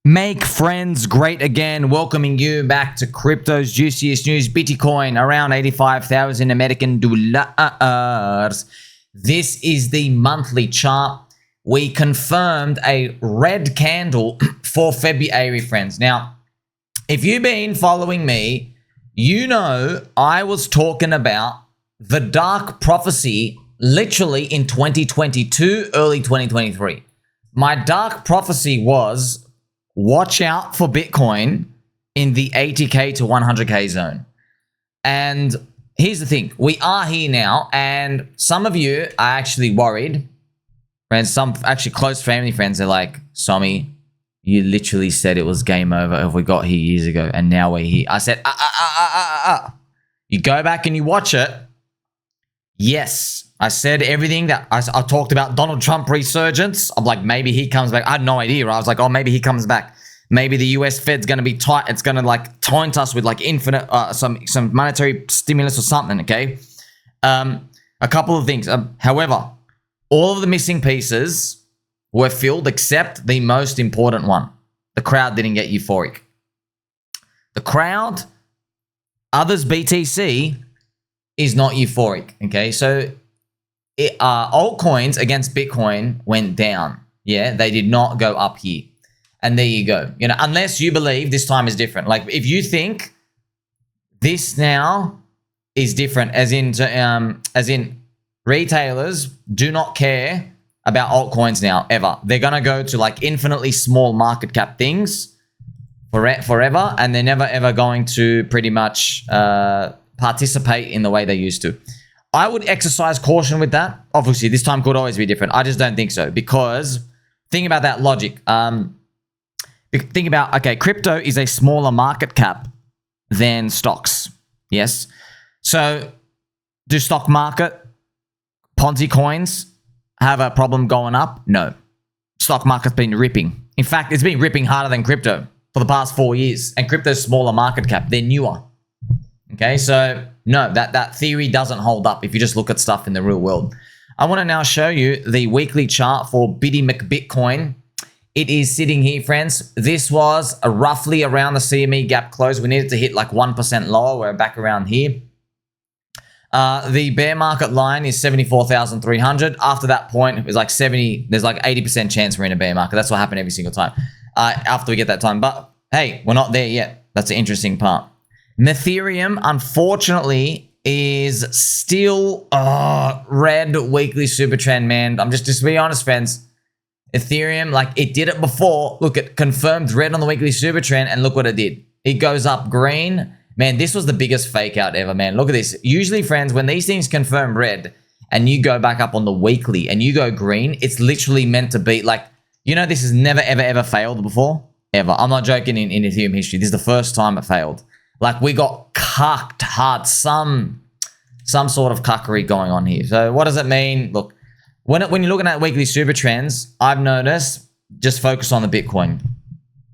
Make friends great again. Welcoming you back to crypto's juiciest news. Bitcoin around 85,000 American dollars. This is the monthly chart. We confirmed a red candle for February, friends. Now, if you've been following me, you know I was talking about the dark prophecy literally in 2022, early 2023. My dark prophecy was watch out for Bitcoin in the 80K to 100K zone. And here's the thing. We are here now, and some of you are actually worried. Friends, some actually close family friends are like, Sommi, you literally said it was game over if we got here years ago, and now we're here. I said, You go back and you watch it. Yes, I said everything that I talked about. Donald Trump resurgence. I'm like, maybe he comes back. I had no idea. I was like, oh, maybe he comes back. Maybe the US Fed's going to be tight. It's going to like taunt us with like infinite, some monetary stimulus or something. Okay. A couple of things. However, all of the missing pieces were filled except the most important one. The crowd didn't get euphoric. The crowd, others BTC, is not euphoric. Okay, so altcoins against Bitcoin went down. Yeah, they did not go up here. And there you go. You know, unless you believe this time is different. Like if you think this now is different, as in retailers do not care about altcoins now ever. They're gonna go to like infinitely small market cap things forever, and they're never ever going to pretty much participate in the way they used to. I would exercise caution with that. Obviously, this time could always be different. I just don't think so, because think about that logic. Think about, okay, crypto is a smaller market cap than stocks. Yes. So do stock market Ponzi coins have a problem going up? No. Stock market's been ripping. In fact, it's been ripping harder than crypto for the past 4 years, and crypto's smaller market cap. They're newer. Okay, so no, that theory doesn't hold up if you just look at stuff in the real world. I want to now show you the weekly chart for Bitcoin. It is sitting here, friends. This was roughly around the CME gap close. We needed to hit like 1% lower. We're back around here. The bear market line is 74,300. After that point, it was like 70. There's like 80% chance we're in a bear market. That's what happened every single time after we get that time. But hey, we're not there yet. That's the interesting part. Ethereum, unfortunately, is still red weekly super trend, man. I'm just to be honest, friends. Ethereum, like it did it before. Look, it confirmed red on the weekly super trend, and look what it did. It goes up green. Man, this was the biggest fake out ever, man. Look at this. Usually, friends, when these things confirm red and you go back up on the weekly and you go green, it's literally meant to be like, you know, this has never, ever, ever failed before. Ever. I'm not joking in Ethereum history. This is the first time it failed. Like we got cucked hard, some sort of cuckery going on here. So what does it mean? Look, when you're looking at weekly super trends, I've noticed just focus on the Bitcoin.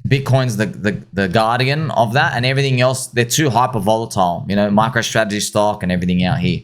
Bitcoin's the guardian of that, and everything else, they're too hyper volatile. You know, MicroStrategy stock and everything out here.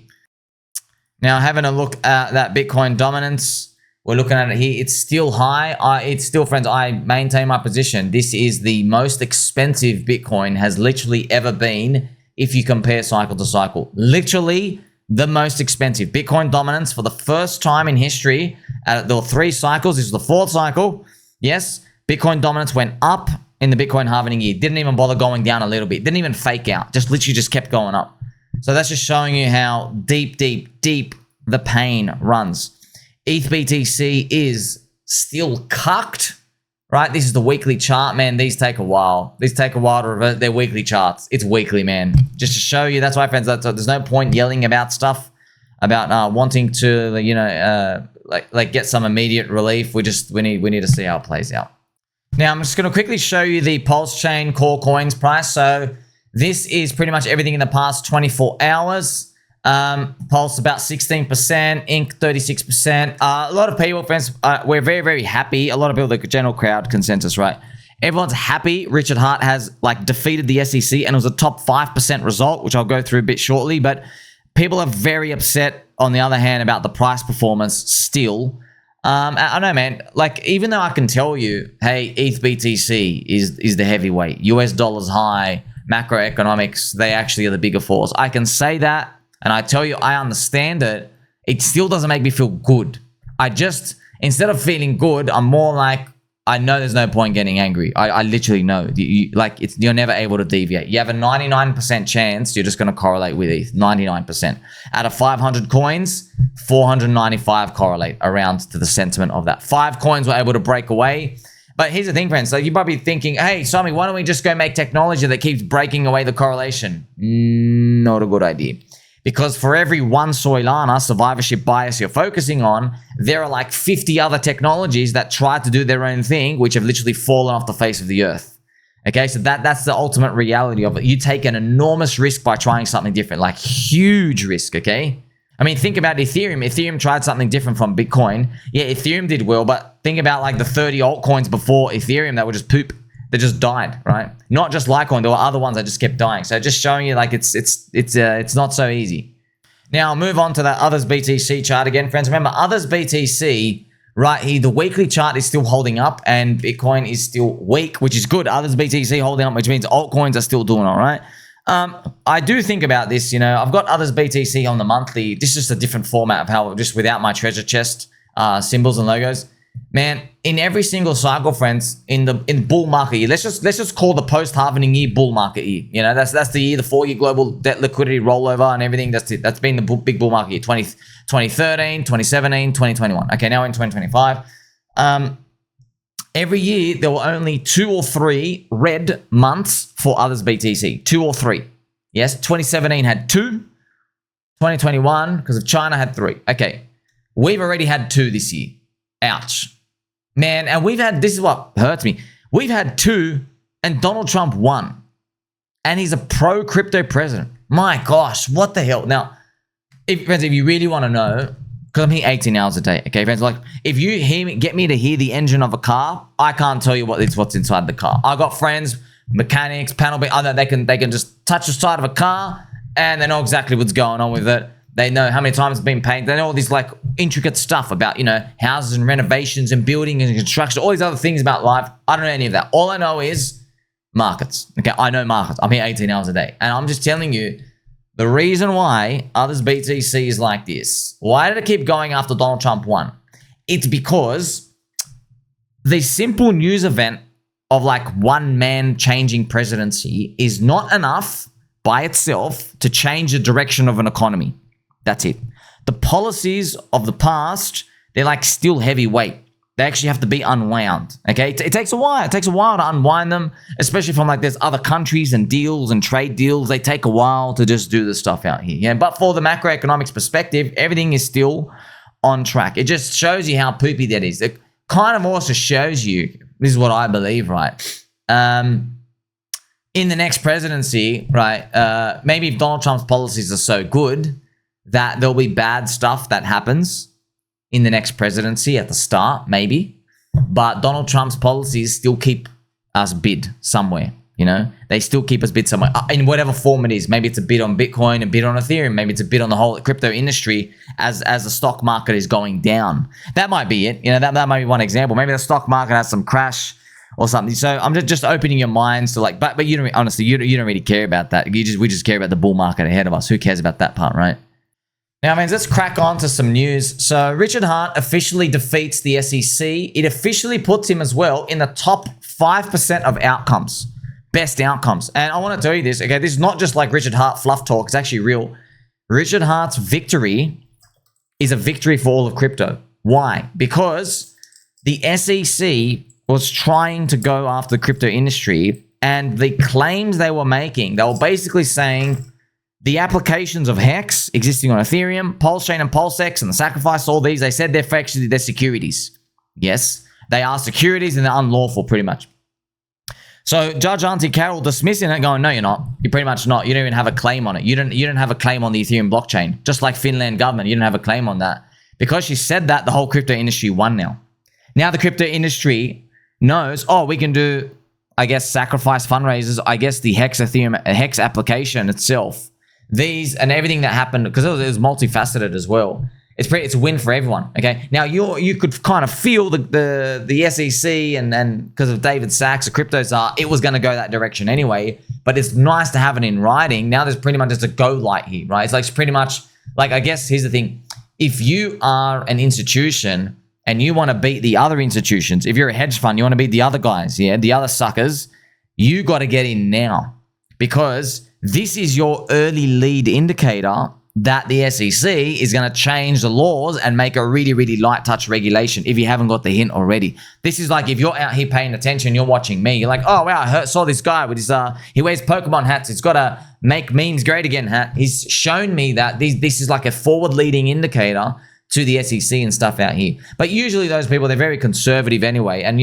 Now having a look at that Bitcoin dominance, we're looking at it here. It's still high. It's still, friends, I maintain my position. This is the most expensive Bitcoin has literally ever been if you compare cycle to cycle. Literally the most expensive. Bitcoin dominance for the first time in history. There were 3 cycles. This is the 4th cycle. Yes, Bitcoin dominance went up in the Bitcoin halving year. Didn't even bother going down a little bit. Didn't even fake out. Just literally just kept going up. So that's just showing you how deep the pain runs. ETH BTC is still cucked, right? This is the weekly chart, man. These take a while. These take a while to revert their weekly charts. It's weekly, man. Just to show you, that's why, friends, there's no point yelling about stuff, about wanting to, you know, like get some immediate relief. We need to see how it plays out. Now, I'm just going to quickly show you the PulseChain core coins price. So this is pretty much everything in the past 24 hours. Pulse about 16%, Inc 36%. A lot of people, friends, we're very, very happy. A lot of people, the general crowd consensus, right? Everyone's happy. Richard Hart has like defeated the SEC, and it was a top 5% result, which I'll go through a bit shortly. But people are very upset, on the other hand, about the price performance still. I know, man. Like, even though I can tell you, hey, ETH BTC is the heavyweight, US dollars high, macroeconomics, they actually are the bigger force. I can say that, and I tell you, I understand it. It still doesn't make me feel good. Instead of feeling good, I'm more like, I know there's no point getting angry. I literally know. You're never able to deviate. You have a 99% chance you're just going to correlate with ETH. 99%. Out of 500 coins, 495 correlate around to the sentiment of that. 5 coins were able to break away. But here's the thing, friends. Like, you might be thinking, hey, Sommi, why don't we just go make technology that keeps breaking away the correlation? Not a good idea. Because for every one Solana survivorship bias you're focusing on, there are like 50 other technologies that try to do their own thing, which have literally fallen off the face of the earth. Okay, so that's the ultimate reality of it. You take an enormous risk by trying something different, like huge risk, okay? I mean, think about Ethereum. Ethereum tried something different from Bitcoin. Yeah, Ethereum did well, but think about like the 30 altcoins before Ethereum that were just poop. They just died, right? Not just Litecoin, there were other ones that just kept dying. So just showing you like it's not so easy. Now I'll move on to that Others BTC chart again, friends. Remember, Others BTC right here, the weekly chart is still holding up and Bitcoin is still weak, which is good. Others BTC holding up, which means altcoins are still doing all right. I do think about this, I've got Others BTC on the monthly. This is just a different format of how, just without my treasure chest symbols and logos. Man, in every single cycle, friends, in bull market year, let's just call the post-halvening year bull market year. That's the year, the 4-year global debt liquidity rollover and everything. That's been the big bull market year, 2013, 2017, 2021. Okay, now we're in 2025. Every year, there were only 2 or 3 red months for Others BTC. 2 or 3. Yes, 2017 had 2. 2021, because of China, had 3. Okay, we've already had 2 this year. Ouch. Man, and this is what hurts me. We've had 2 and Donald Trump won. And he's a pro-crypto president. My gosh, what the hell? Now, friends, if you really want to know, because I'm here 18 hours a day, okay, friends? Like, if you get me to hear the engine of a car, I can't tell you what's inside the car. I got friends, mechanics, panel beat, they can just touch the side of a car and they know exactly what's going on with it. They know how many times it's been painted. They know all these like intricate stuff about, houses and renovations and building and construction, all these other things about life. I don't know any of that. All I know is markets. Okay, I know markets. I'm here 18 hours a day. And I'm just telling you, the reason why Others BTC is like this, why did it keep going after Donald Trump won? It's because the simple news event of like one man changing presidency is not enough by itself to change the direction of an economy. That's it. The policies of the past, they're like still heavyweight. They actually have to be unwound, okay? It takes a while. It takes a while to unwind them, especially from like there's other countries and deals and trade deals. They take a while to just do the stuff out here. Yeah, but for the macroeconomics perspective, everything is still on track. It just shows you how poopy that is. It kind of also shows you, this is what I believe, right? In the next presidency, right, maybe if Donald Trump's policies are so good that there'll be bad stuff that happens in the next presidency at the start, maybe. But Donald Trump's policies still keep us bid somewhere, They still keep us bid somewhere in whatever form it is. Maybe it's a bid on Bitcoin, a bid on Ethereum. Maybe it's a bid on the whole crypto industry as the stock market is going down. That might be it. That might be one example. Maybe the stock market has some crash or something. So I'm just opening your minds to like, but you don't, honestly, you don't really care about that. We just care about the bull market ahead of us. Who cares about that part, right? Now, man, let's crack on to some news. So Richard Hart officially defeats the SEC. It officially puts him as well in the top 5% of outcomes, best outcomes. And I want to tell you this, okay? This is not just like Richard Hart fluff talk. It's actually real. Richard Hart's victory is a victory for all of crypto. Why? Because the SEC was trying to go after the crypto industry, and the claims they were making, they were basically saying the applications of HEX existing on Ethereum, PulseChain and PulseX and the sacrifice, all these, they said they're securities. Yes, they are securities and they're unlawful pretty much. So Judge Auntie Carol dismissing it, going, no, you're not. You're pretty much not. You don't even have a claim on it. You don't have a claim on the Ethereum blockchain. Just like Finland government, you don't have a claim on that. Because she said that, the whole crypto industry won now. Now the crypto industry knows, we can do, I guess, sacrifice fundraisers. I guess the Ethereum application itself, these and everything that happened, because it was multifaceted as well. It's a win for everyone. Okay. Now you could kind of feel the SEC and because of David Sachs, the cryptos it was going to go that direction anyway. But it's nice to have it in writing. Now there's pretty much just a go light here, right? It's like pretty much like, I guess here's the thing: if you are an institution and you want to beat the other institutions, if you're a hedge fund, you want to beat the other guys, the other suckers, you got to get in now, because this is your early lead indicator that the SEC is going to change the laws and make a really, really light touch regulation if you haven't got the hint already. This is like if you're out here paying attention, you're watching me, you're like, oh, wow, I saw this guy with his, he wears Pokemon hats. He's got a make memes great again hat. He's shown me that this is like a forward-leading indicator to the SEC and stuff out here. But usually those people, they're very conservative anyway. And,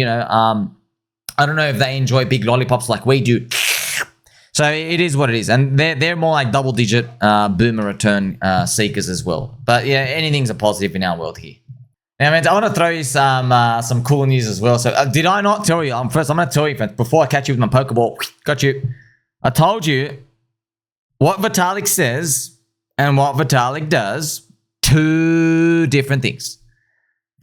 I don't know if they enjoy big lollipops like we do. So it is what it is. And they're more like double-digit boomer return seekers as well. But yeah, anything's a positive in our world here. Now, man, I want to throw you some cool news as well. So did I not tell you? First, I'm going to tell you, friends, before I catch you with my Pokeball. Got you. I told you what Vitalik says and what Vitalik does. Two different things.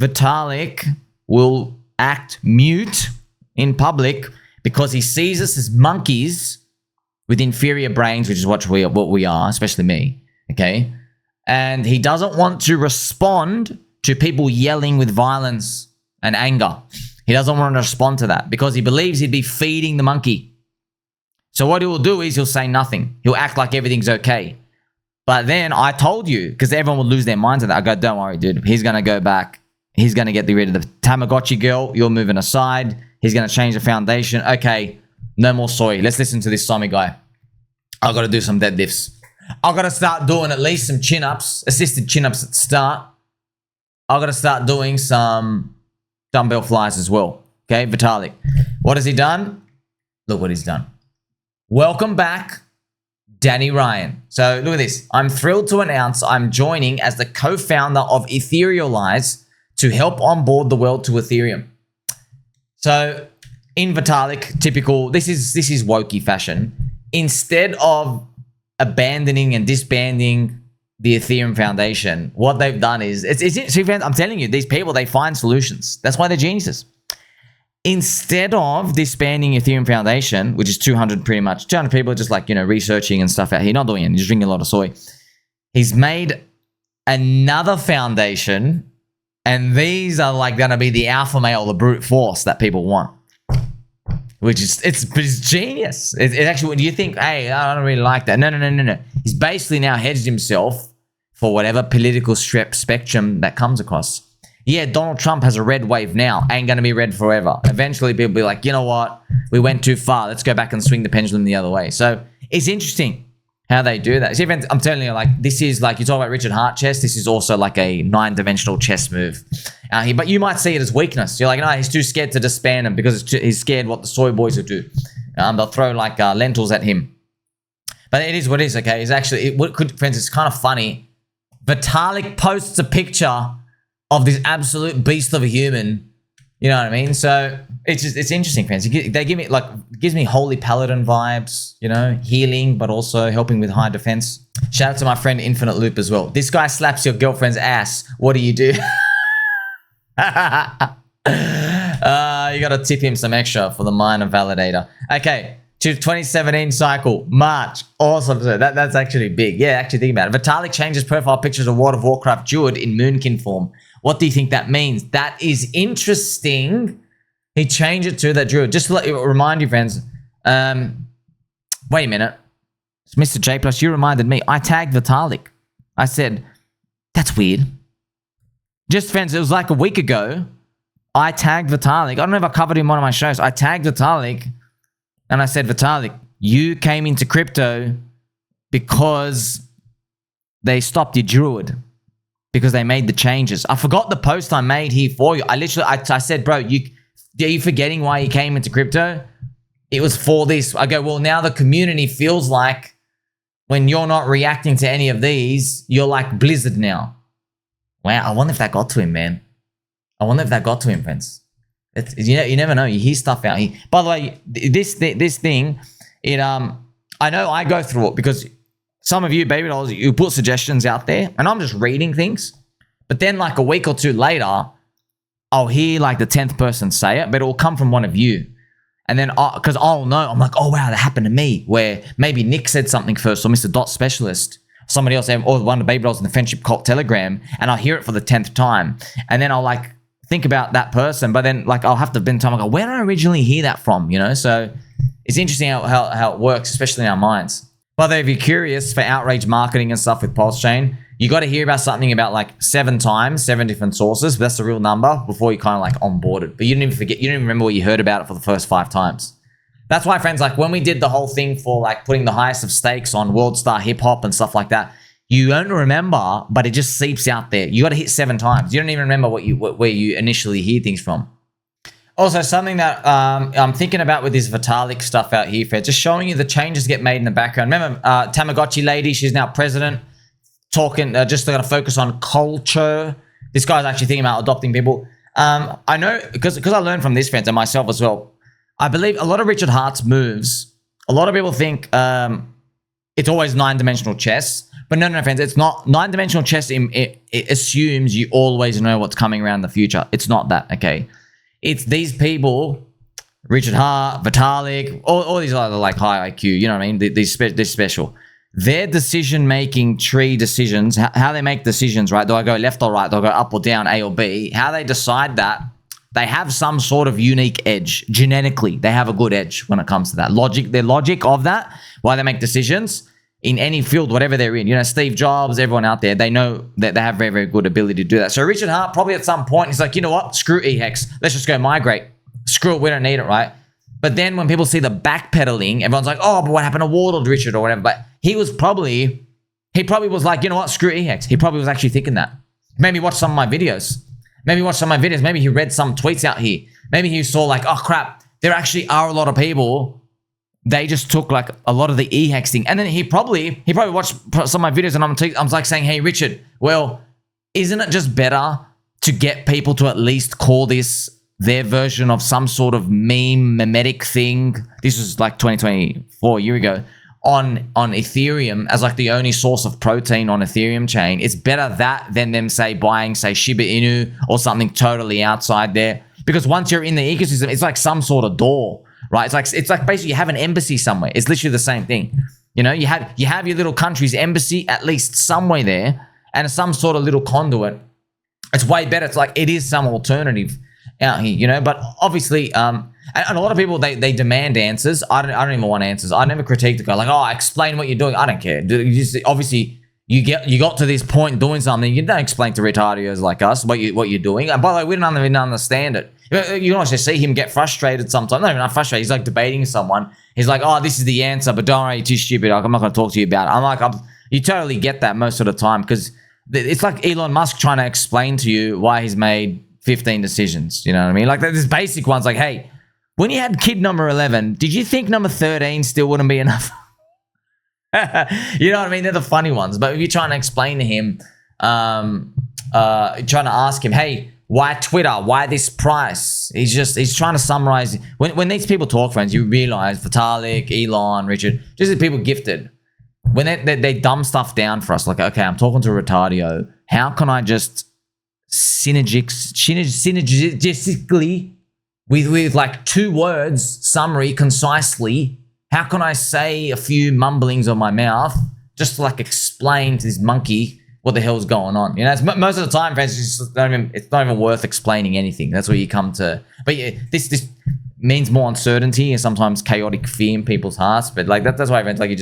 Vitalik will act mute in public because he sees us as monkeys with inferior brains, which is what we are, especially me, okay? And he doesn't want to respond to people yelling with violence and anger. He doesn't want to respond to that because he believes he'd be feeding the monkey. So what he will do is he'll say nothing. He'll act like everything's okay. But then I told you, because everyone will lose their minds at that. I go, don't worry, dude. He's going to go back. He's going to get rid of the Tamagotchi girl. You're moving aside. He's going to change the foundation. Okay, no more soy. Let's listen to this Sommi guy. I've got to do some deadlifts. I've got to start doing at least some chin-ups, assisted chin-ups at the start. I've got to start doing some dumbbell flies as well. Okay, Vitalik. What has he done? Look what he's done. Welcome back, Danny Ryan. So look at this. I'm thrilled to announce I'm joining as the co-founder of Etherealize to help onboard the world to Ethereum. So in Vitalik, typical, this is wokey fashion. Instead of abandoning and disbanding the Ethereum Foundation, what they've done is, I'm telling you, these people, they find solutions. That's why they're geniuses. Instead of disbanding Ethereum Foundation, which is 200 people just like, researching and stuff out here, not doing it, just drinking a lot of soy. He's made another foundation, and these are like going to be the alpha male, the brute force that people want. Which is, it's genius. It actually, when you think, hey, I don't really like that. No. He's basically now hedged himself for whatever political spectrum that comes across. Yeah, Donald Trump has a red wave now. Ain't going to be red forever. Eventually, people will be like, you know what? We went too far. Let's go back and swing the pendulum the other way. So it's interesting how they do that. See, I'm telling you, like, this is like, you talk about Richard Hart chess. This is also like a 9-dimensional chess move out here. But you might see it as weakness. You're like, no, he's too scared to disband him because he's scared what the soy boys will do. They'll throw like lentils at him. But it is what it is, okay? It's actually, friends, it's kind of funny. Vitalik posts a picture of this absolute beast of a human. You know what I mean? So it's interesting, friends. They give me gives me Holy Paladin vibes, healing, but also helping with high defense. Shout out to my friend Infinite Loop as well. This guy slaps your girlfriend's ass. What do? You got to tip him some extra for the minor validator. Okay, to 2017 cycle, March. Awesome. So that's actually big. Yeah, actually think about it. Vitalik changes profile pictures of World of Warcraft Druid in Moonkin form. What do you think that means? That is interesting. He changed it to that Druid. Just to remind you, friends. Wait a minute. Mr. J Plus, you reminded me. I tagged Vitalik. I said, that's weird. Just, friends, it was like a week ago. I tagged Vitalik. I don't know if I covered him on one of my shows. I tagged Vitalik and I said, Vitalik, you came into crypto because they stopped your Druid. Because they made the changes. I forgot the post I made here for you. I said, bro, are you forgetting why you came into crypto? It was for this. I go, well, now the community feels like when you're not reacting to any of these, you're like Blizzard now. Wow, I wonder if that got to him, man. I wonder if that got to him, friends. You never know. You hear stuff out here. By the way, this thing, I know I go through it because some of you, baby dolls, you put suggestions out there, and I'm just reading things. But then like a week or two later, I'll hear like the 10th person say it, but it will come from one of you. And then, because I'll know, I'm like, oh wow, that happened to me, where maybe Nick said something first, or Mr. Dot Specialist, somebody else, or one of the baby dolls in the Friendship Cult Telegram, and I'll hear it for the 10th time. And then I'll like think about that person, but then like I'll have to bend time, I go, where did I originally hear that from, you know? So it's interesting how it works, especially in our minds. By the way, if you're curious for outrage marketing and stuff with PulseChain, you got to hear about something about like 7 times, 7 different sources. But that's the real number before you kind of like onboard it. But you didn't even forget, you didn't even remember what you heard about it for the first 5 times. That's why, friends, like when we did the whole thing for like putting the highest of stakes on World Star Hip Hop and stuff like that, you don't remember, but it just seeps out there. You got to hit 7 times. You don't even remember where you initially hear things from. Also, something that I'm thinking about with this Vitalik stuff out here, Fred, just showing you the changes get made in the background. Remember, Tamagotchi lady, she's now president, talking, just going to focus on culture. This guy's actually thinking about adopting people. I know, because I learned from this, friends, and myself as well, I believe a lot of Richard Hart's moves, a lot of people think it's always 9-dimensional chess. But no, friends, it's not. 9-dimensional chess, it assumes you always know what's coming around the future. It's not that, okay? It's these people, Richard Hart, Vitalik, all these other like high IQ, you know what I mean? They're special. Their decision-making tree decisions, how they make decisions, right? Do I go left or right? Do I go up or down, A or B? How they decide that, they have some sort of unique edge. Genetically, they have a good edge when it comes to that. Their logic of that, why they make decisions in any field, whatever they're in. You know, Steve Jobs, everyone out there, they know that they have very, very good ability to do that. So Richard Hart, probably at some point, he's like, you know what? Screw E-Hex. Let's just go migrate. Screw it. We don't need it, right? But then when people see the backpedaling, everyone's like, oh, but what happened to Warlord Richard or whatever? But he probably was like, you know what? Screw E-Hex. He probably was actually thinking that. Maybe watch some of my videos. Maybe he read some tweets out here. Maybe he saw like, oh crap, there actually are a lot of people. They just took like a lot of the E-Hex thing. And then he probably watched some of my videos and I'm like saying, hey, Richard, well, isn't it just better to get people to at least call this their version of some sort of memetic thing? This was like 2024, a year ago, on Ethereum as like the only source of protein on Ethereum chain. It's better that than them buying Shiba Inu or something totally outside there. Because once you're in the ecosystem, it's like some sort of door. Right, it's like basically you have an embassy somewhere. It's literally the same thing. You know, you have your little country's embassy at least somewhere there, and some sort of little conduit. It's way better. It's like it is some alternative out here, you know. But obviously, and a lot of people they demand answers. I don't even want answers. I never critique the guy like, oh, explain what you're doing. I don't care. Obviously, you got to this point doing something. You don't explain to retardios like us what you're doing. And by the way, we don't even understand it. You can also see him get frustrated sometimes. Not even not frustrated. He's like debating someone. He's like, oh, this is the answer, but don't worry, you're too stupid. I'm not going to talk to you about it. I'm like, you totally get that most of the time because it's like Elon Musk trying to explain to you why he's made 15 decisions. You know what I mean? Like there's basic ones like, hey, when you had kid number 11, did you think number 13 still wouldn't be enough? You know what I mean? They're the funny ones. But if you're trying to explain to him, trying to ask him, hey, why Twitter? Why this price? He's trying to summarize. When these people talk, friends, you realize Vitalik, Elon, Richard, just the people gifted. When they dumb stuff down for us, like, okay, I'm talking to a retardio. How can I just synergistically, with like 2 words, summary, concisely, how can I say a few mumblings on my mouth just to like explain to this monkey what the hell's going on? You know, it's, most of the time, friends, it's not even worth explaining anything. That's where you come to. But yeah, this means more uncertainty and sometimes chaotic fear in people's hearts. But like that's why, friends, like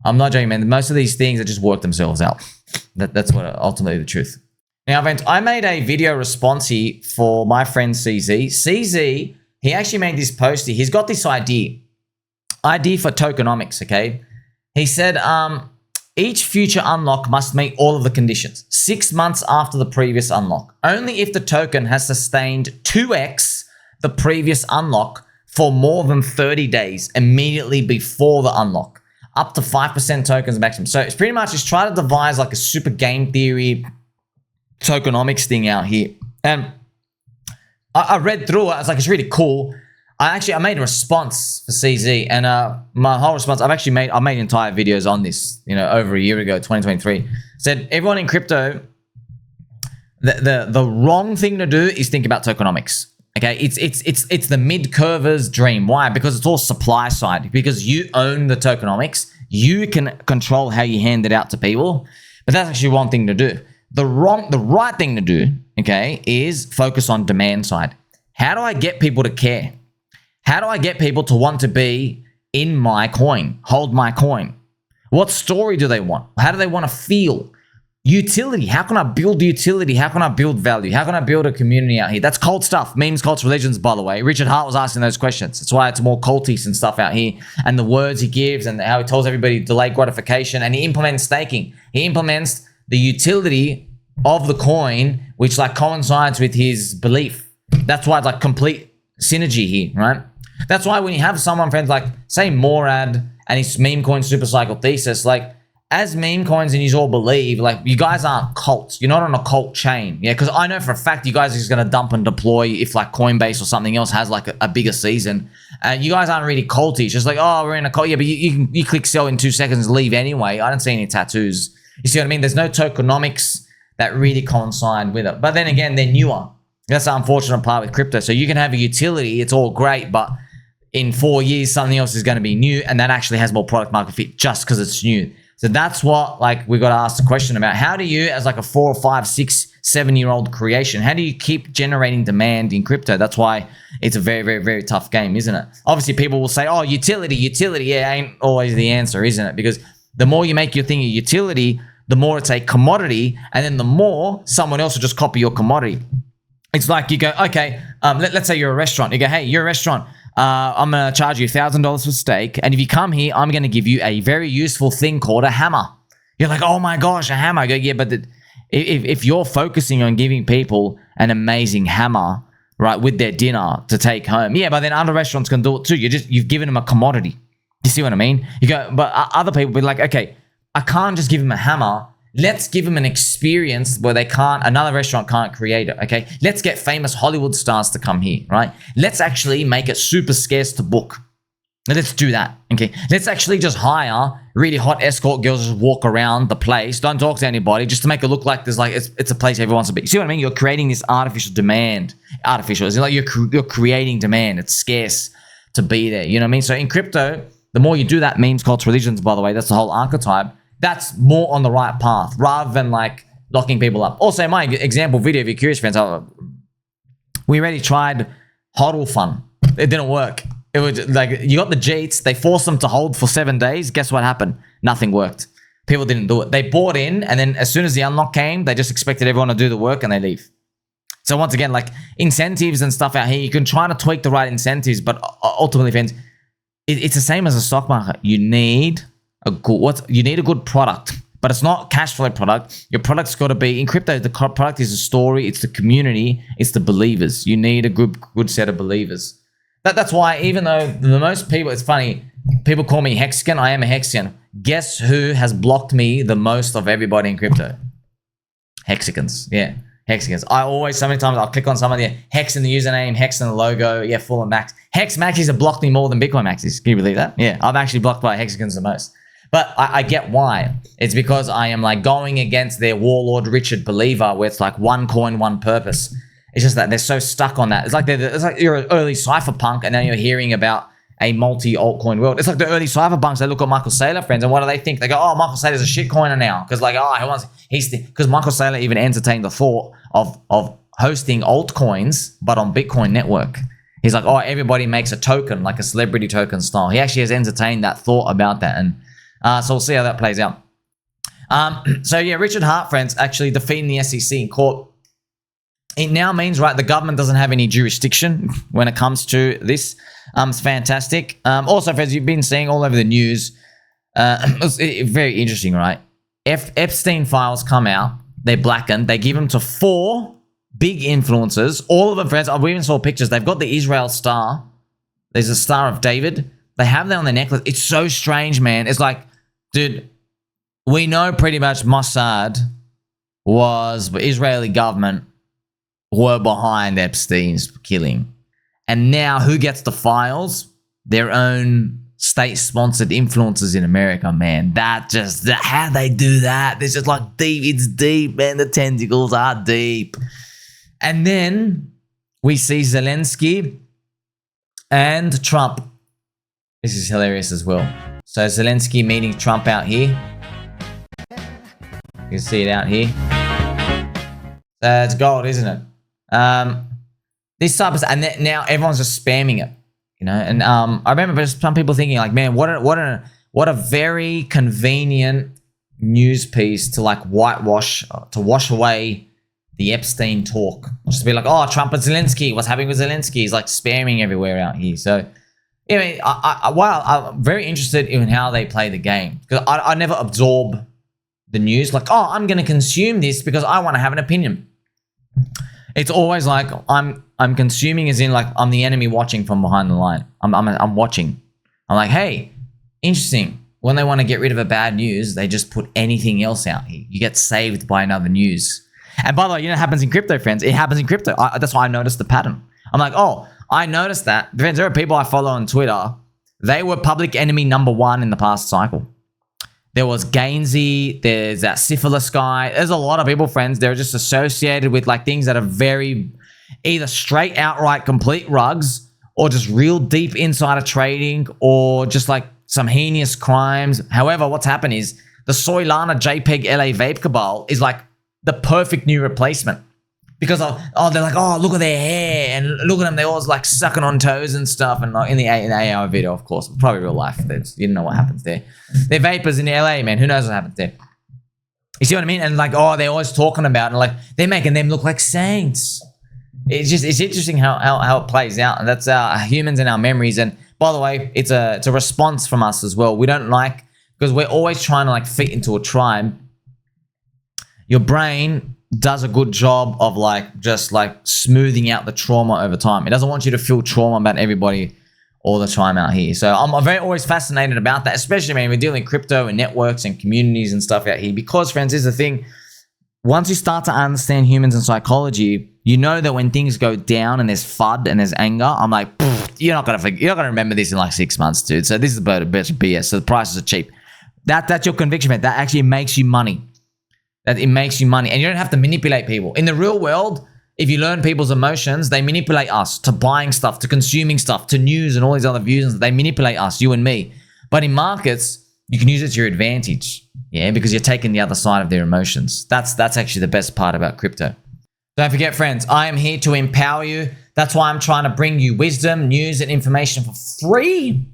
I'm not joking, man. Most of these things just work themselves out. That's what ultimately the truth. Now, friends, I made a video response here for my friend CZ. CZ, he actually made this post here. He's got this idea for tokenomics, okay? He said, each future unlock must meet all of the conditions 6 months after the previous unlock. Only if the token has sustained 2x the previous unlock for more than 30 days immediately before the unlock. Up to 5% tokens maximum. So it's pretty much just try to devise like a super game theory tokenomics thing out here. And I read through it. I was like, it's really cool. I made a response for CZ, and my whole response, I made entire videos on this, you know, over a year ago, 2023. Said everyone in crypto The wrong thing to do is think about tokenomics. Okay, it's the mid-curver's dream. Why? Because it's all supply side. Because you own the tokenomics, you can control how you hand it out to people. But that's actually one thing to do. The right thing to do, okay, is focus on demand side. How do I get people to care? How do I get people to want to be in my coin, hold my coin? What story do they want? How do they want to feel? Utility. How can I build utility? How can I build value? How can I build a community out here? That's cult stuff. Memes, cults, religions, by the way. Richard Hart was asking those questions. That's why it's more cultish and stuff out here. And the words he gives and how he tells everybody delayed gratification. And he implements staking. He implements the utility of the coin, which like coincides with his belief. That's why it's like complete synergy here, right? That's why when you have someone, friends, like say Morad and his meme coin super cycle thesis, like as meme coins and you all believe, like you guys aren't cults. You're not on a cult chain. Yeah, because I know for a fact you guys are just going to dump and deploy if like Coinbase or something else has like a bigger season. You guys aren't really culty. It's just like, oh, we're in a cult. Yeah, but you click sell in 2 seconds, leave anyway. I don't see any tattoos. You see what I mean? There's no tokenomics that really coincide with it. But then again, they're newer. That's the unfortunate part with crypto. So you can have a utility. It's all great, but in 4 years, something else is going to be new, and that actually has more product market fit just because it's new. So that's what like we got to ask the question about. How do you, as like a 4, 5, 6, 7-year-old creation, how do you keep generating demand in crypto? That's why it's a very, very, very tough game, isn't it? Obviously, people will say, oh, utility. Yeah, ain't always the answer, isn't it? Because the more you make your thing a utility, the more it's a commodity, and then the more someone else will just copy your commodity. It's like you go, okay, let's say you're a restaurant. You go, hey, you're a restaurant. I'm going to charge you $1,000 for steak. And if you come here, I'm going to give you a very useful thing called a hammer. You're like, oh my gosh, a hammer. I go, yeah, but if you're focusing on giving people an amazing hammer, right, with their dinner to take home, yeah, but then other restaurants can do it too. You've given them a commodity. You see what I mean? You go, but other people be like, okay, I can't just give them a hammer. Let's give them an experience where another restaurant can't create it, okay? Let's get famous Hollywood stars to come here, right? Let's actually make it super scarce to book. Let's do that, okay? Let's actually just hire really hot escort girls to just walk around the place. Don't talk to anybody, just to make it look like there's like, it's a place everyone wants to be. You see what I mean? You're creating this artificial demand. Artificial, it's like you're creating demand. It's scarce to be there, you know what I mean? So in crypto, the more you do that, memes, cults, religions, by the way, that's the whole archetype. That's more on the right path rather than like locking people up. Also, my example video, if you're curious, friends, we already tried HODL fun. It didn't work. It was like you got the Jeets, they forced them to hold for 7 days. Guess what happened? Nothing worked. People didn't do it. They bought in, and then as soon as the unlock came, they just expected everyone to do the work and they leave. So once again, like incentives and stuff out here, you can try to tweak the right incentives, but ultimately, friends, it's the same as a stock market. You need a good product, but it's not cash flow product. Your product's got to be in crypto. The product is a story. It's the community. It's the believers. You need a good set of believers. That's why even though the most people, it's funny, people call me Hexican. I am a Hexican. Guess who has blocked me the most of everybody in crypto? Hexicans. Yeah, Hexicans. Sometimes I'll click on someone, yeah, Hex in the username, Hex in the logo, yeah, full of max. Hex maxis have blocked me more than Bitcoin maxis. Can you believe that? Yeah, I'm actually blocked by Hexicans the most. But I get why. It's because I am like going against their warlord Richard believer, where it's like one coin, one purpose. It's just that they're so stuck on that. It's like you're an early cypherpunk, and now you're hearing about a multi-altcoin world. It's like the early cypherpunks. They look at Michael Saylor, friends, and what do they think? They go, "Oh, Michael Saylor's a shitcoiner now," because like, because Michael Saylor even entertained the thought of hosting altcoins, but on Bitcoin network. He's like, "Oh, everybody makes a token, like a celebrity token style." He actually has entertained that thought about that, and so we'll see how that plays out. So yeah, Richard Hart, friends, actually defeating the SEC in court. It now means, right, the government doesn't have any jurisdiction when it comes to this. It's fantastic. Also, friends, you've been seeing all over the news. It's very interesting, right? Epstein Files come out. They're blackened. They give them to 4 big influencers. All of them, friends, we even saw pictures. They've got the Israel star. There's a Star of David. They have that on their necklace. It's so strange, man. It's like, dude, we know pretty much Mossad was the Israeli government were behind Epstein's killing. And now who gets the files? Their own state-sponsored influencers in America, man. How they do that? It's just like deep. It's deep, man. The tentacles are deep. And then we see Zelenskyy and Trump. This is hilarious as well. So Zelenskyy meeting Trump out here. You can see it out here. It's gold, isn't it? This type of, and now everyone's just spamming it, you know. And I remember some people thinking like, man, what a very convenient news piece to like wash away the Epstein talk. Just to be like, oh, Trump and Zelenskyy, what's happening with Zelenskyy? He's like spamming everywhere out here. So, anyway, I'm very interested in how they play the game, because I never absorb the news like, oh, I'm going to consume this because I want to have an opinion. It's always like I'm consuming as in like I'm the enemy watching from behind the line. I'm watching. I'm like, hey, interesting. When they want to get rid of a bad news, they just put anything else out here. You get saved by another news. And by the way, you know what happens in crypto, friends? It happens in crypto. That's why I noticed the pattern. I'm like, oh, I noticed that. Friends, there are people I follow on Twitter. They were public enemy number 1 in the past cycle. There was Gainsey, there's that syphilis guy. There's a lot of people, friends. They're just associated with like things that are very either straight outright complete rugs, or just real deep insider trading, or just like some heinous crimes. However, what's happened is the Soilana JPEG LA Vape Cabal is like the perfect new replacement. Because they're like, oh, look at their hair, and look at them, they're always like sucking on toes and stuff. And like in the AR video, of course, probably real life. You don't know what happens there. They're vapors in LA, man. Who knows what happens there? You see what I mean? And like, oh, they're always talking about it, and like they're making them look like saints. It's interesting how it plays out, and that's our humans and our memories. And by the way, it's a response from us as well. We don't like, because we're always trying to like fit into a tribe. Your brain does a good job of like just like smoothing out the trauma over time. It doesn't want you to feel trauma about everybody all the time out here. So I'm very always fascinated about that, especially when we're dealing with crypto and networks and communities and stuff out here. Because, friends, here's the thing. Once you start to understand humans and psychology, you know that when things go down and there's FUD and there's anger, I'm like, you're not gonna remember this in like 6 months, dude. So this is a bunch of BS. So the prices are cheap. That's your conviction, man. That actually makes you money. That it makes you money, and you don't have to manipulate people. In the real world, if you learn people's emotions, they manipulate us to buying stuff, to consuming stuff, to news and all these other views. They manipulate us, you and me. But in markets, you can use it to your advantage, yeah, because you're taking the other side of their emotions. That's actually the best part about crypto. Don't forget, friends, I am here to empower you. That's why I'm trying to bring you wisdom, news, and information for free,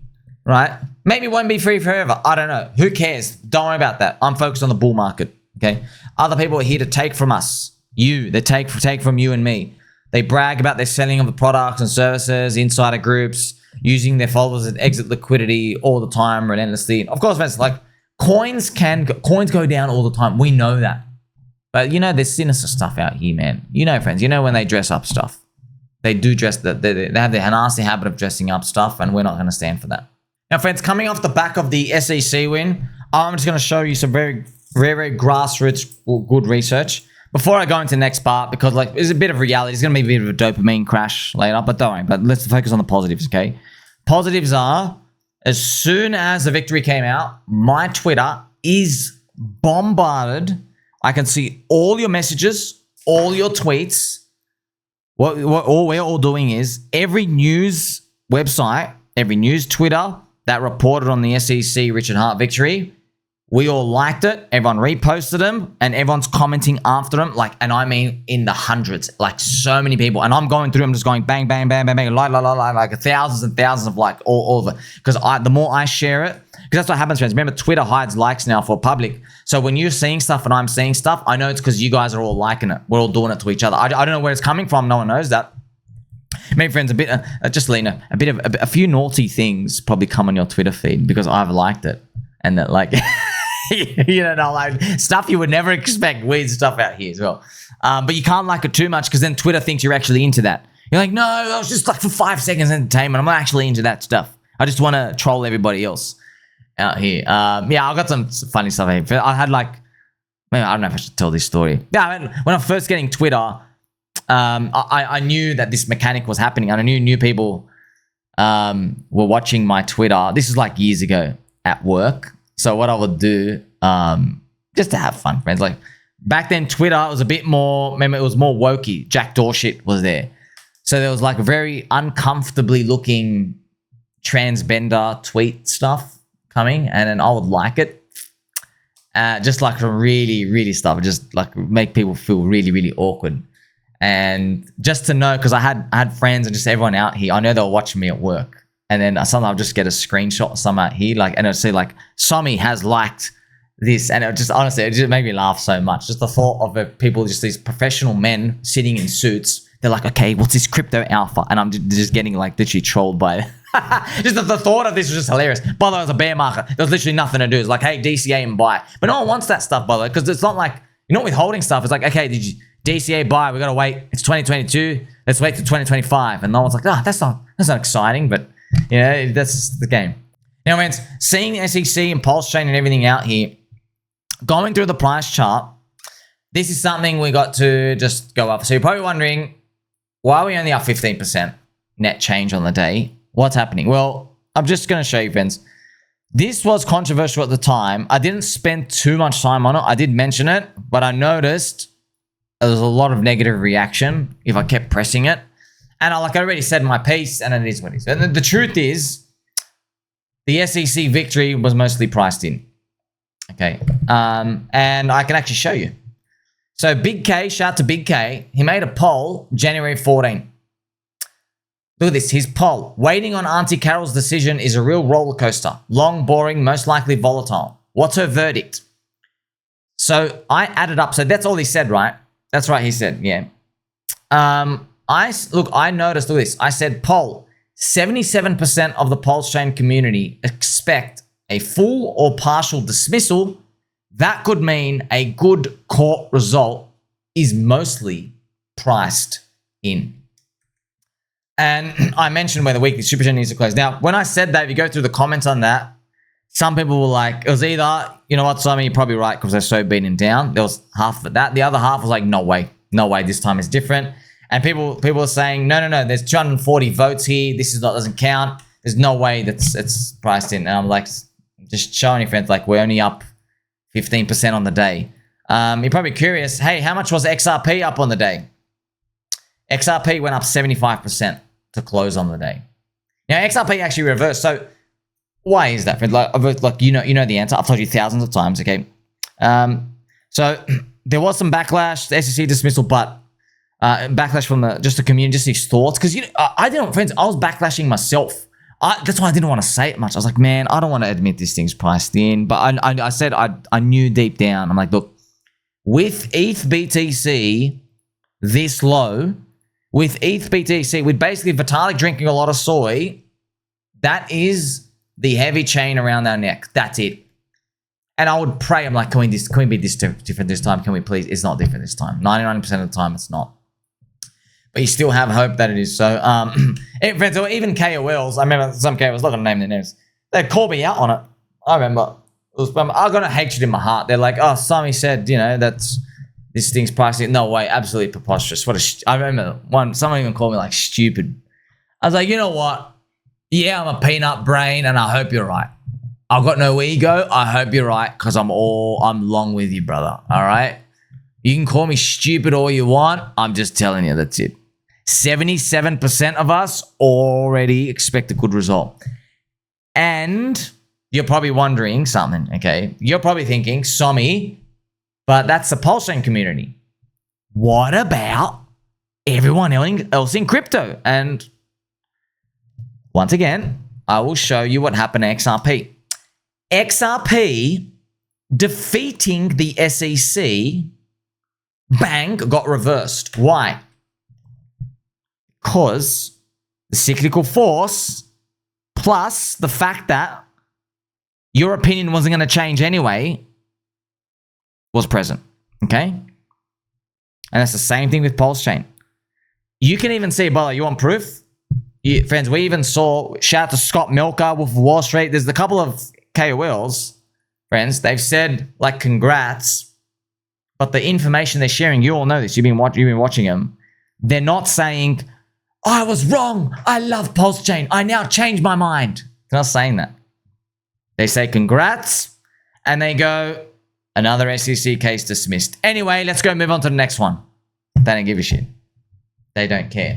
right? Maybe it won't be free forever. I don't know. Who cares? Don't worry about that. I'm focused on the bull market. Okay, other people are here to take from us. They take from you and me. They brag about their selling of the products and services, insider groups, using their followers as exit liquidity all the time, relentlessly. Of course, friends, like coins go down all the time. We know that, but you know there's sinister stuff out here, man. You know, friends. You know when they dress up stuff, they do dress that. They have their nasty habit of dressing up stuff, and we're not going to stand for that. Now, friends, coming off the back of the SEC win, I'm just going to show you some very grassroots good research before I go into the next part, because like there's a bit of reality. It's going to be a bit of a dopamine crash later, but don't worry. But let's focus on the positives, okay? Positives are, as soon as the victory came out, my Twitter is bombarded. I can see all your messages, all your tweets. What all we're all doing is every news website, every news Twitter that reported on the SEC Richard Hart victory, we all liked it. Everyone reposted them, and everyone's commenting after them. Like, and I mean in the hundreds, like so many people. And I'm going through them, just going bang, bang, bang, bang, bang, like thousands and thousands of like all of it. Because the more I share it, because that's what happens, friends. Remember, Twitter hides likes now for public. So when you're seeing stuff and I'm seeing stuff, I know it's because you guys are all liking it. We're all doing it to each other. I don't know where it's coming from. No one knows that. Maybe, friends, a bit, just let you know, a few naughty things probably come on your Twitter feed because I've liked it, and that like. You know, like stuff you would never expect, weird stuff out here as well. But you can't like it too much, because then Twitter thinks you're actually into that. You're like, no, I was just like for 5 seconds entertainment. I'm not actually into that stuff. I just want to troll everybody else out here. Yeah, I got some funny stuff here. I had like, maybe, I don't know if I should tell this story. Yeah, I mean, when I was first getting Twitter, I knew that this mechanic was happening, and I knew people were watching my Twitter. This is like years ago at work. So what I would do, just to have fun, friends. Like back then, Twitter was a bit more. Remember, it was more wokey. Jack Dorsey was there, so there was like very uncomfortably looking transgender tweet stuff coming, and then I would like it. Just like really, really stuff. Just like make people feel really, really awkward. And just to know, because I had friends and just everyone out here, I know they were watching me at work. And then sometimes I'll just get a screenshot of some out here, like, and it'll say like, Sommi has liked this. And it just, honestly, it just made me laugh so much. Just the thought of people, just these professional men sitting in suits. They're like, okay, what's this crypto alpha? And I'm just getting like literally trolled by it. Just the thought of this was just hilarious. By the way, it was a bear market. There was literally nothing to do. It's like, hey, DCA and buy. But no one wants that stuff, by the way, because it's not like, you're not withholding stuff. It's like, okay, did you DCA buy? We got to wait. It's 2022. Let's wait to 2025. And no one's like, that's not exciting. But, you know, that's the game. Now, man, seeing the SEC and PulseChain and everything out here, going through the price chart, this is something we got to just go up. So you're probably wondering, why are we only up 15% net change on the day? What's happening? Well, I'm just going to show you, friends. This was controversial at the time. I didn't spend too much time on it. I did mention it, but I noticed there was a lot of negative reaction if I kept pressing it. And like I already said my piece, and it is what it is. And the truth is, the SEC victory was mostly priced in. Okay. And I can actually show you. So Big K, shout out to Big K. He made a poll January 14. Look at this, his poll. Waiting on Auntie Carol's decision is a real roller coaster. Long, boring, most likely volatile. What's her verdict? So I added up. So that's all he said, right? That's right, he said, yeah. I noticed, look at this. I said poll. 77% of the PulseChain community expect a full or partial dismissal. That could mean a good court result is mostly priced in. And I mentioned where the weekly super chain needs to close. Now, when I said that, if you go through the comments on that, some people were like, it was either, you know what, Sommi, you're probably right because they're so beaten down. There was half of that. The other half was like, no way, this time is different. And people were saying, no, there's 240 votes here. This doesn't count. There's no way it's priced in. And I'm like, just showing you, friends, like we're only up 15% on the day. You're probably curious, hey, how much was XRP up on the day? XRP went up 75% to close on the day. Now, XRP actually reversed. So why is that, friend? Like you know the answer. I've told you thousands of times, okay? So there was some backlash, the SEC dismissal, but backlash from the community, just these thoughts. Because I didn't, friends, I was backlashing myself. That's why I didn't want to say it much. I was like, man, I don't want to admit this thing's priced in. But I said I knew deep down. I'm like, look, with ETH BTC this low, with ETH BTC, with basically Vitalik drinking a lot of soy, that is the heavy chain around our neck. That's it. And I would pray, I'm like, can we be this different this time? Can we please? It's not different this time. 99% of the time, it's not. But you still have hope that it is. So, friends, or even KOLs, I remember some KOLs, not going to name their names, they called me out on it. I remember. I got a hatred in my heart. They're like, oh, Sommi said, this thing's pricing. No way, absolutely preposterous. I remember someone even called me like stupid. I was like, you know what? Yeah, I'm a peanut brain, and I hope you're right. I've got no ego. I hope you're right, because I'm long with you, brother. All right? You can call me stupid all you want. I'm just telling you, that's it. 77% of us already expect a good result. And you're probably wondering something, okay? You're probably thinking, Sommi, but that's the PulseChain community. What about everyone else in crypto? And once again, I will show you what happened to XRP. XRP defeating the SEC, bang, got reversed. Why? Because the cyclical force plus the fact that your opinion wasn't going to change anyway was present, okay? And that's the same thing with PulseChain. You can even see, brother, you want proof? Friends, we even saw, shout out to Scott Milker with Wall Street. There's a couple of KOLs, friends, they've said, like, congrats, but the information they're sharing, you all know this, you've been watching them, they're not saying, I was wrong. I love PulseChain. I now change my mind. They're not saying that. They say congrats, and they go, another SEC case dismissed. Anyway, let's go move on to the next one. They don't give a shit. They don't care.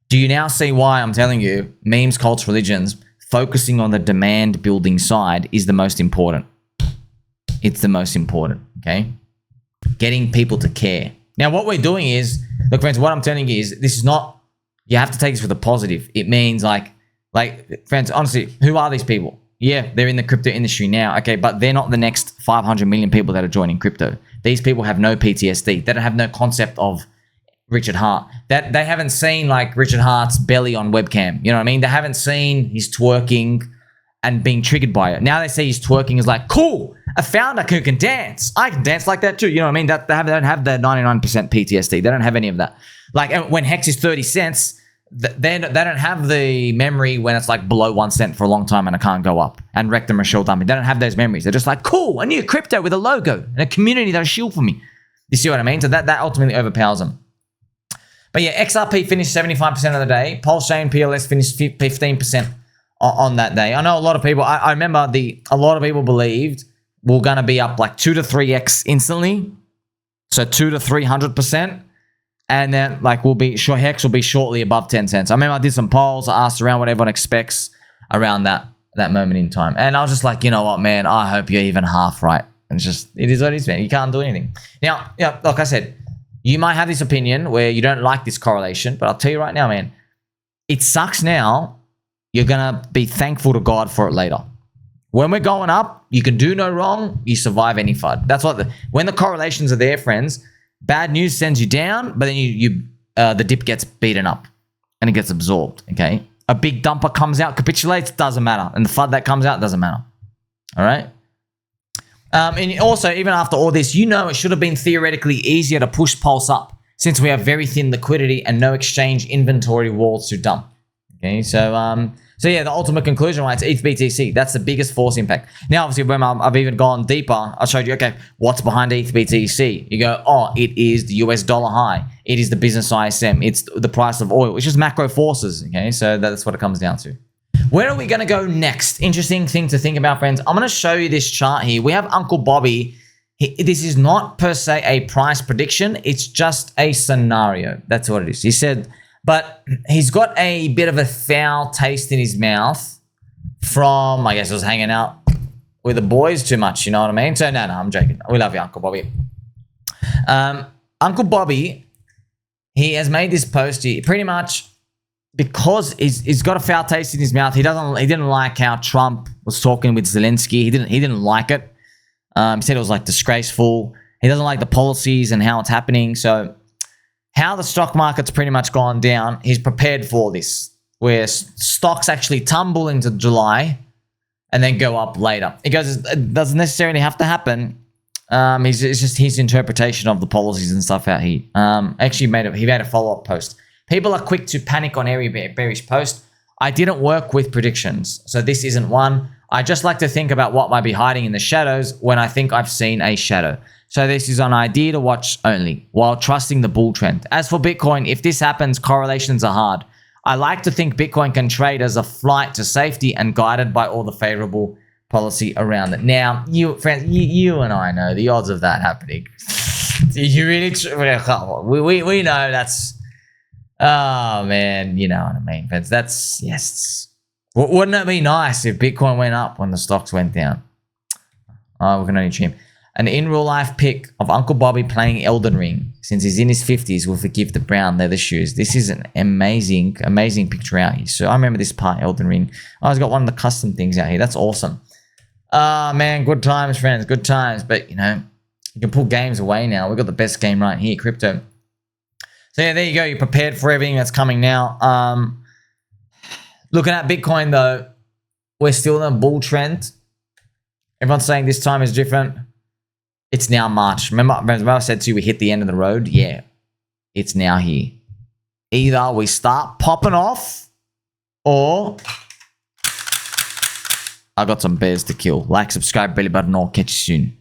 Do you now see why I'm telling you memes, cults, religions, focusing on the demand building side is the most important? It's the most important, okay? Getting people to care. Now, what we're doing is, look, friends, what I'm telling you is this is not, you have to take this with a positive. It means like, friends, honestly, who are these people? Yeah, they're in the crypto industry now, okay, but they're not the next 500 million people that are joining crypto. These people have no PTSD. They don't have no concept of Richard Hart. That they haven't seen like Richard Hart's belly on webcam. You know what I mean? They haven't seen his twerking and being triggered by it. Now they see his twerking is like, cool, a founder who can dance. I can dance like that too. You know what I mean? They don't have the 99% PTSD. They don't have any of that. Like when Hex is 30 cents, they don't have the memory when it's like below 1 cent for a long time and it can't go up. And Rectum or Shield dumping. They don't have those memories. They're just like, cool, a new crypto with a logo and a community that'll shield for me. You see what I mean? So that ultimately overpowers them. But yeah, XRP finished 75% of the day. PulseChain PLS finished 15% on that day. I know a lot of people, I remember a lot of people believed we're going to be up like 2 to 3x instantly. So 2 to 300%. And then like Hex will be shortly above 10 cents. I remember I did some polls. I asked around what everyone expects around that moment in time. And I was just like, you know what, man, I hope you're even half right. And it's just, it is what it is, man. You can't do anything. Now, yeah, like I said, you might have this opinion where you don't like this correlation, but I'll tell you right now, man, it sucks now. You're going to be thankful to God for it later. When we're going up, you can do no wrong. You survive any FUD. That's what when the correlations are there, friends, bad news sends you down, but then the dip gets beaten up and it gets absorbed, okay? A big dumper comes out, capitulates, doesn't matter. And the FUD that comes out doesn't matter, all right? And also, even after all this, you know it should have been theoretically easier to push Pulse up since we have very thin liquidity and no exchange inventory walls to dump. Okay, so yeah, the ultimate conclusion, right, it's ETH BTC. That's the biggest force impact. Now, obviously, when I've even gone deeper, I showed you, okay, what's behind ETH BTC? You go, oh, it is the US dollar high. It is the business ISM. It's the price of oil. It's just macro forces, okay? So that's what it comes down to. Where are we going to go next? Interesting thing to think about, friends. I'm going to show you this chart here. We have Uncle Bobby. This is not per se a price prediction. It's just a scenario. That's what it is. He said, but he's got a bit of a foul taste in his mouth from, I guess it was hanging out with the boys too much. You know what I mean? So no, I'm joking. We love you, Uncle Bobby. Uncle Bobby, he has made this post here pretty much because he's got a foul taste in his mouth. He didn't like how Trump was talking with Zelenskyy. He didn't like it. He said it was like disgraceful. He doesn't like the policies and how it's happening. So how the stock market's pretty much gone down, he's prepared for this, where stocks actually tumble into July and then go up later. He goes, it doesn't necessarily have to happen. It's just his interpretation of the policies and stuff out here. Actually, he made a follow-up post. People are quick to panic on every bearish post. I didn't work with predictions, so this isn't one. I just like to think about what might be hiding in the shadows when I think I've seen a shadow. So this is an idea to watch only, while trusting the bull trend. As for Bitcoin, if this happens, correlations are hard. I like to think Bitcoin can trade as a flight to safety and guided by all the favorable policy around it. Now, you friends, you and I know the odds of that happening. You really, we know that's. Oh man, you know what I mean, friends. That's yes. Wouldn't it be nice if Bitcoin went up when the stocks went down? Oh, we can only dream. An in real life pic of Uncle Bobby playing Elden Ring since he's in his 50s will forgive the brown leather shoes. This is an amazing picture out here. So I remember this part, Elden Ring. Oh, he's got one of the custom things out here. That's awesome. Ah, man, good times, friends, good times. But, you know, you can pull games away now. We've got the best game right here, crypto. So, yeah, there you go. You're prepared for everything that's coming now. Looking at Bitcoin, though, we're still in a bull trend. Everyone's saying this time is different. It's now March. Remember I said to you we hit the end of the road? Yeah, it's now here. Either we start popping off or I got some bears to kill. Like, subscribe, belly button, or catch you soon.